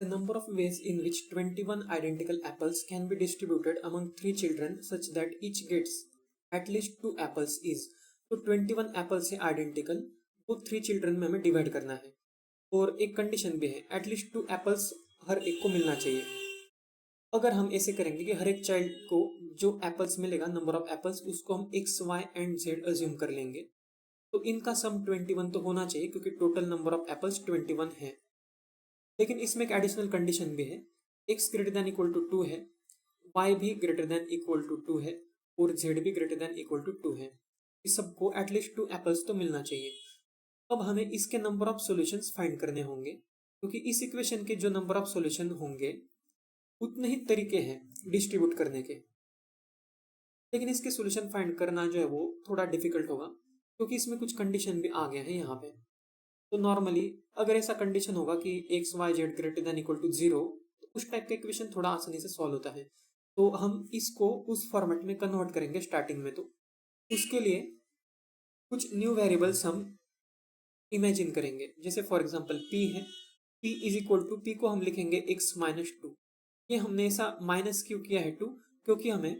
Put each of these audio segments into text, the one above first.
The number of ways in which 21 identical apples can be distributed among 3 children such that each gets at least 2 apples is। तो 21 apples है identical, वो 3 children में हमें divide करना है और एक कंडीशन भी है, एटलीस्ट 2 एप्पल्स हर एक को मिलना चाहिए। अगर हम ऐसे करेंगे कि हर एक चाइल्ड को जो एप्पल्स मिलेगा, नंबर ऑफ एप्पल्स, उसको हम X Y and Z assume कर लेंगे, तो इनका सम 21 तो होना चाहिए क्योंकि टोटल नंबर ऑफ एप्पल्स 21 है। लेकिन इसमें एक एडिशनल कंडीशन भी है, x greater than equal to 2 है, y भी ग्रेटर देन इक्वल टू 2 है और z भी ग्रेटर देन इक्वल टू 2 है। इस सबको एटलीस्ट 2 एप्पल्स तो मिलना चाहिए। अब हमें इसके नंबर ऑफ सॉल्यूशंस फाइंड करने होंगे क्योंकि इस इक्वेशन के जो नंबर ऑफ सॉल्यूशन होंगे उतने ही तरीके हैं डिस्ट्रीब्यूट करने के, लेकिन इसके सॉल्यूशन फाइंड करना जो है वो थोड़ा डिफिकल्ट होगा क्योंकि इसमें कुछ कंडीशन भी आ गए हैं यहाँ पे। तो नॉर्मली अगर ऐसा कंडीशन होगा कि X Y Z greater than equal to 0, तो उस टाइप का इक्वेशन थोड़ा आसानी से सॉल्व होता है। तो हम इसको उस फॉर्मेट में कन्वर्ट करेंगे स्टार्टिंग में। तो उसके लिए कुछ न्यू वेरिएबल्स हम इमेजिन करेंगे, जैसे फॉर एग्जांपल p है, p is equal to, p को हम लिखेंगे x माइनस 2। ये हमने ऐसा माइनस क्यों किया है 2, क्योंकि हमें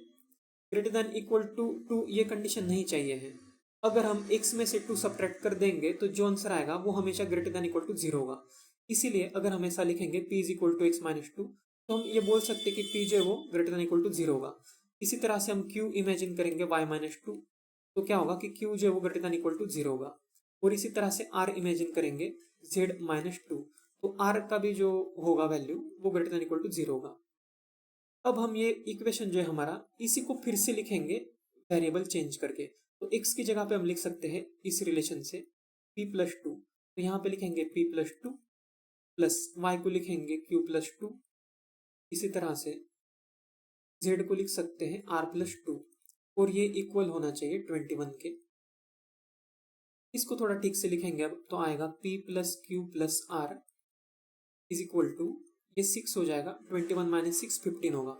ग्रेटर देन इक्वल टू 2 ये कंडीशन नहीं चाहिए है। अगर हम x में से 2 सब्ट्रैक्ट कर देंगे तो जो आंसर आएगा वो हमेशा ग्रेटर देन इक्वल टू 0 होगा। इसीलिए अगर हम ऐसा लिखेंगे p is equal to X minus 2, तो हम ये बोल सकते हैं कि p जो है वो ग्रेटर देन इक्वल टू 0 होगा। इसी तरह से हम q इमेजिन करेंगे y माइनस 2, तो क्या होगा कि q जो है वो ग्रेटर देन इक्वल टू 0 होगा। और इसी तरह से r इमेजिन करेंगे z माइनस 2, तो r का भी जो होगा वैल्यू वो ग्रेटर देन इक्वल टू 0 होगा। अब हम ये इक्वेशन जो है हमारा, इसी को फिर से लिखेंगे वेरिएबल चेंज करके। तो x की जगह पे हम लिख सकते हैं इस रिलेशन से p प्लस 2, तो यहाँ पे लिखेंगे p प्लस 2 प्लस y को लिखेंगे q प्लस 2। इसी तरह से z को लिख सकते हैं r प्लस 2 और ये इक्वल होना चाहिए 21 के। इसको थोड़ा ठीक से लिखेंगे अब तो आएगा p plus Q plus r is equal to, ये 6 हो जाएगा, 21 माइनस 6 15 होगा।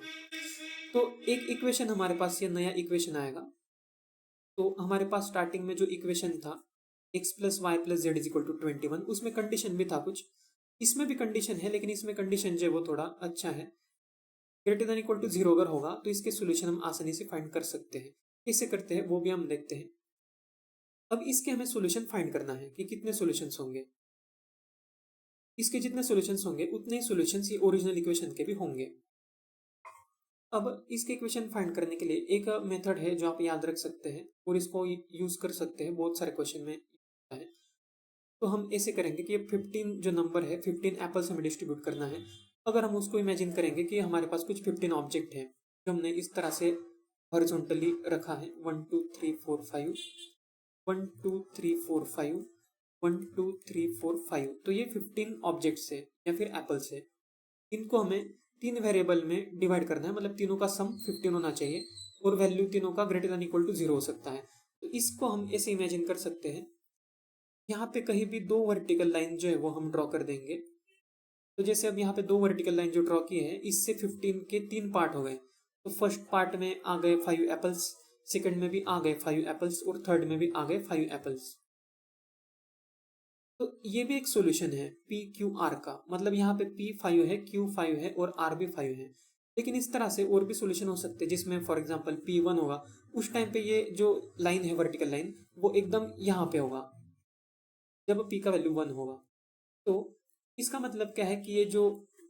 तो एक इक्वेशन हमारे पास, ये नया इक्वेशन आएगा। तो हमारे पास स्टार्टिंग में जो इक्वेशन था x plus Y plus Z is equal to 21, उसमें कंडीशन भी था कुछ, इसमें भी कंडीशन है, लेकिन इसमें कंडीशन जो है वो थोड़ा अच्छा है। ग्रेटर देन इक्वल टू 0 अगर होगा तो इसके सोल्यूशन हम आसानी से फाइंड कर सकते हैं। कैसे करते हैं वो भी हम देखते हैं। अब इसके हमें सोल्यूशन फाइंड करना है कि कितने सोल्यूशंस होंगे। इसके जितने सोल्यूशंस होंगे उतने ही सोल्यूशंस ये ओरिजिनल इक्वेशन के भी होंगे। अब इसके इक्वेशन फाइंड करने के लिए एक मेथड है जो आप याद रख सकते हैं और इसको यूज कर सकते हैं, बहुत सारे क्वेश्चन में है। तो हम ऐसे करेंगे कि ये 15 जो नंबर है, 15 एप्पल्स हमें डिस्ट्रीब्यूट करना है। अगर हम उसको इमेजिन करेंगे कि हमारे पास कुछ 15 ऑब्जेक्ट है जो हमने इस तरह से हॉरिजॉन्टली रखा है, 1 2 3 4 5, 1 2 3 4 5, 1 2 3 4 5। तो ये 15 ऑब्जेक्ट्स है या फिर एप्पल्स है। इनको हमें 3 वेरिएबल में डिवाइड करना है, मतलब तीनों का सम 15 होना चाहिए और वैल्यू तीनों का ग्रेटर देन इक्वल टू 0 हो सकता है। तो इसको हम ऐसे इमेजिन कर सकते हैं, यहाँ पे कहीं भी 2 वर्टिकल लाइन जो है वो हम ड्रॉ कर देंगे। तो जैसे अब यहाँ पे 2 वर्टिकल लाइन जो ड्रॉ की है, इससे 15 के 3 पार्ट हो गए। तो फर्स्ट पार्ट में आ गए 5 एप्पल्स, सेकंड में भी आ गए 5 एप्पल्स और थर्ड में भी आ गए 5 एप्पल्स। तो ये भी एक सॉल्यूशन है पी क्यू आर का, मतलब यहाँ पे p 5 है, q 5 है और r भी 5 है। लेकिन इस तरह से और भी सॉल्यूशन हो सकते हैं जिसमें फॉर एग्जांपल p 1 होगा, उस टाइम पे ये जो लाइन है वर्टिकल लाइन वो एकदम यहाँ पे होगा जब p का वैल्यू 1 होगा। तो इसका मतलब क्या है कि ये जो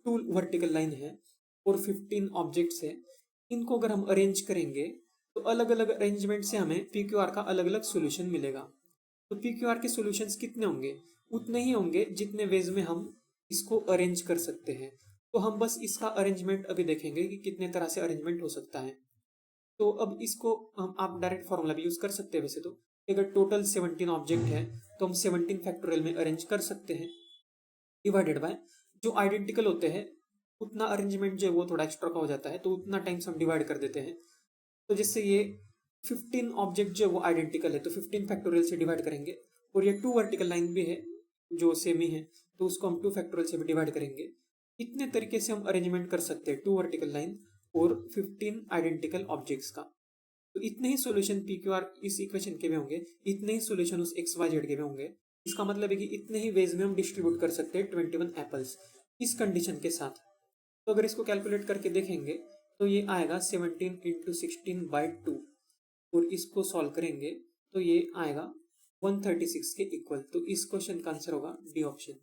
2 वर्टिकल लाइन है और 15 ऑब्जेक्ट्स है, इनको अगर हम अरेंज करेंगे तो अलग अलग अरेंजमेंट से हमें पी क्यू आर का अलग अलग सोल्यूशन मिलेगा। तो पी क्यू आर के सोल्यूशंस कितने होंगे, उतने ही होंगे जितने वेज में हम इसको अरेंज कर सकते हैं। तो हम बस इसका अरेंजमेंट अभी देखेंगे कि कितने तरह से अरेंजमेंट हो सकता है। तो अब इसको हम आप डायरेक्ट फॉर्मूला भी यूज कर सकते हैं वैसे तो, अगर टोटल 17 ऑब्जेक्ट है तो हम 17 फैक्टोरियल में अरेंज कर सकते हैं, डिवाइडेड बाय जो आइडेंटिकल होते हैं उतना अरेंजमेंट जो है वो थोड़ा एक्स्ट्रा का हो जाता है, तो उतना टाइम्स हम डिवाइड कर देते हैं। तो जिससे ये 15 ऑब्जेक्ट जो है वो आइडेंटिकल है तो 15 फैक्टोरियल से डिवाइड करेंगे, और ये 2 वर्टिकल लाइन भी है जो सेम ही है तो उसको हम 2 फैक्टोरियल से भी डिवाइड करेंगे। इतने तरीके से हम अरेंजमेंट कर सकते हैं 2 वर्टिकल लाइन और 15 आइडेंटिकल ऑब्जेक्ट्स का। तो इतने ही सॉल्यूशन पी क्यू आर इस इक्वेशन के भी होंगे, इतने ही सॉल्यूशन उस एक्स वाई जेड के भी होंगे। इसका मतलब है कि इतने ही वेज में हम डिस्ट्रीब्यूट कर सकते हैं 21 एप्पल्स। इस कंडीशन के साथ। तो अगर इसको कैलकुलेट करके देखेंगे तो ये आएगा 17 इंटू 16/2 और इसको सॉल्व करेंगे तो ये आएगा 136 के इक्वल। तो इस क्वेश्चन का आंसर होगा डी ऑप्शन।